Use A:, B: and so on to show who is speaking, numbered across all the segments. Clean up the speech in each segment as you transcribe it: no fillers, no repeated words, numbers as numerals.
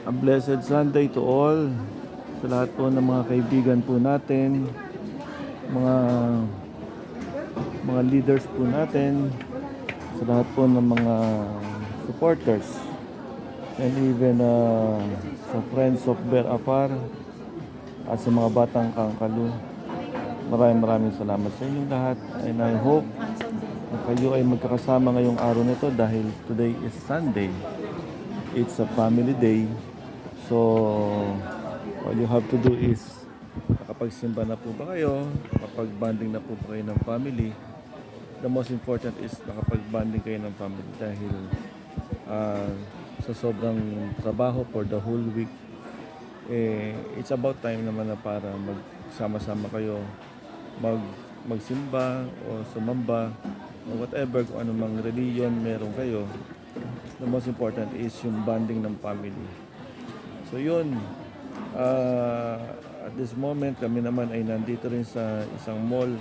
A: A blessed Sunday to all. Sa lahat po ng mga kaibigan po natin, mga leaders po natin, sa lahat po ng mga supporters, and even sa friends of Bear Apar at sa mga batang Kangkalu. Maraming salamat sa inyong lahat, and I hope na kayo ay magkakasama ngayong araw nito dahil today is Sunday. It's a family day. So, all you have to do is nakapagsimba na po ba kayo, nakapag-bonding na po ba kayo ng family. The most important is nakapag-bonding kayo ng family dahil sa sobrang trabaho for the whole week, it's about time naman na para magsama-sama kayo, magsimba o sumamba o whatever, kung anumang religion meron kayo. The most important is yung bonding ng family. So yun, at this moment kami naman ay nandito rin sa isang mall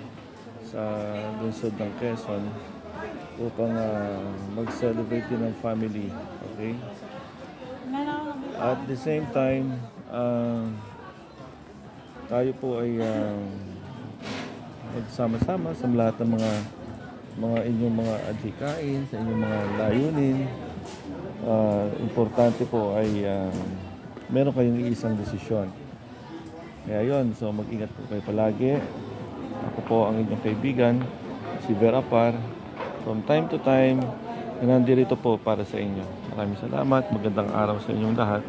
A: sa lungsod ng Quezon upang mag-celebrate din ng family. Okay? At the same time, tayo po ay magsama-sama sa lahat ng mga inyong mga adhikain, sa inyong mga layunin. Importante po ay meron kayong isang desisyon. Kaya yun, so mag-ingat po kayo palagi. Ako po ang inyong kaibigan, si Bear Apar. From time to time, nandito po para sa inyo. Maraming salamat, magandang araw sa inyong lahat.